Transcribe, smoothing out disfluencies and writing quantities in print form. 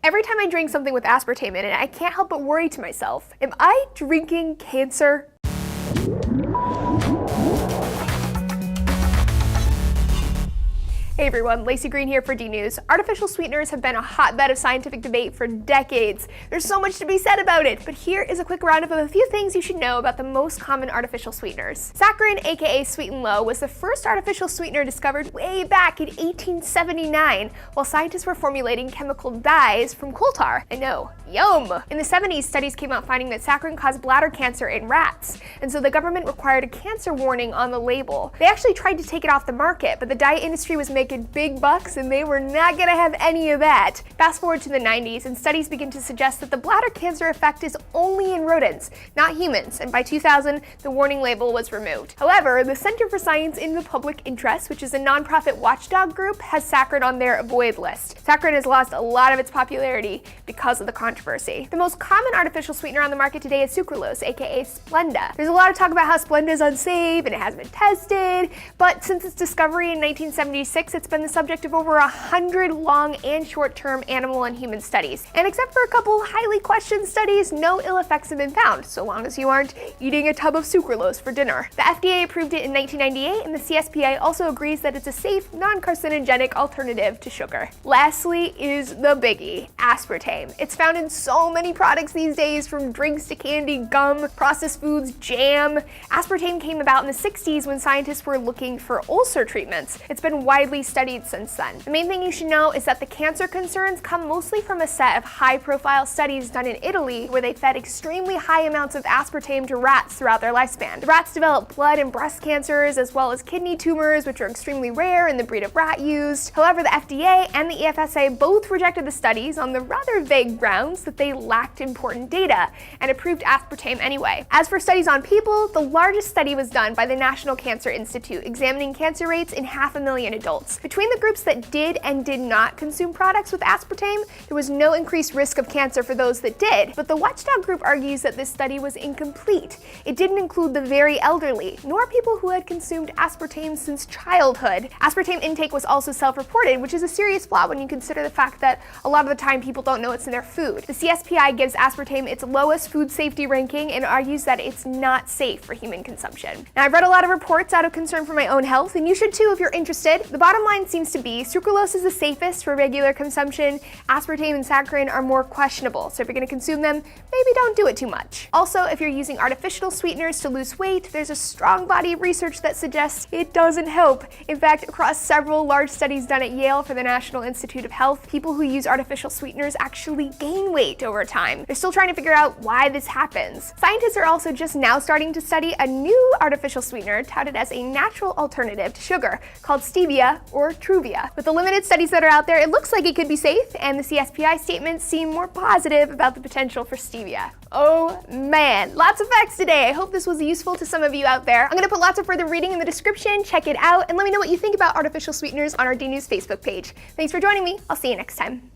Every time I drink something with aspartame in it, I can't help but worry to myself, am I drinking cancer? Hey everyone, Lacey Green here for D-News. Artificial sweeteners have been a hotbed of scientific debate for decades. There's so much to be said about it, but here is a quick roundup of a few things you should know about the most common artificial sweeteners. Saccharin, aka Sweet and Low, was the first artificial sweetener discovered way back in 1879, while scientists were formulating chemical dyes from coal tar. I know, yum! In the 70s, studies came out finding that saccharin caused bladder cancer in rats, and so the government required a cancer warning on the label. They actually tried to take it off the market, but the dye industry was making big bucks and they were not gonna have any of that. Fast forward to the 90s and studies begin to suggest that the bladder cancer effect is only in rodents, not humans, and by 2000 the warning label was removed. However, the Center for Science in the Public Interest, which is a nonprofit watchdog group, has saccharin on their avoid list. Saccharin has lost a lot of its popularity because of the controversy. The most common artificial sweetener on the market today is sucralose, aka Splenda. There's a lot of talk about how Splenda is unsafe and it hasn't been tested, but since its discovery in 1976, it's been the subject of over 100 long and short-term animal and human studies. And except for a couple highly questioned studies, no ill effects have been found, so long as you aren't eating a tub of sucralose for dinner. The FDA approved it in 1998, and the CSPI also agrees that it's a safe, non-carcinogenic alternative to sugar. Lastly is the biggie, aspartame. It's found in so many products these days, from drinks to candy, gum, processed foods, jam. Aspartame came about in the 60s when scientists were looking for ulcer treatments. It's been widely studied since then. The main thing you should know is that the cancer concerns come mostly from a set of high-profile studies done in Italy where they fed extremely high amounts of aspartame to rats throughout their lifespan. The rats developed blood and breast cancers as well as kidney tumors, which are extremely rare in the breed of rat used. However, the FDA and the EFSA both rejected the studies on the rather vague grounds that they lacked important data and approved aspartame anyway. As for studies on people, the largest study was done by the National Cancer Institute, examining cancer rates in 500,000 adults. Between the groups that did and did not consume products with aspartame, there was no increased risk of cancer for those that did, but the watchdog group argues that this study was incomplete. It didn't include the very elderly, nor people who had consumed aspartame since childhood. Aspartame intake was also self-reported, which is a serious flaw when you consider the fact that a lot of the time people don't know it's in their food. The CSPI gives aspartame its lowest food safety ranking and argues that it's not safe for human consumption. Now, I've read a lot of reports out of concern for my own health, and you should too if you're interested. The bottom line seems to be sucralose is the safest for regular consumption. Aspartame and saccharin are more questionable, so if you're going to consume them, maybe don't do it too much. Also, if you're using artificial sweeteners to lose weight, there's a strong body of research that suggests it doesn't help. In fact, across several large studies done at Yale for the National Institute of Health, people who use artificial sweeteners actually gain weight over time. They're still trying to figure out why this happens. Scientists are also just now starting to study a new artificial sweetener touted as a natural alternative to sugar called stevia or Truvia. With the limited studies that are out there, it looks like it could be safe, and the CSPI statements seem more positive about the potential for stevia. Oh man, lots of facts today. I hope this was useful to some of you out there. I'm gonna put lots of further reading in the description. Check it out and let me know what you think about artificial sweeteners on our D-News Facebook page. Thanks for joining me. I'll see you next time.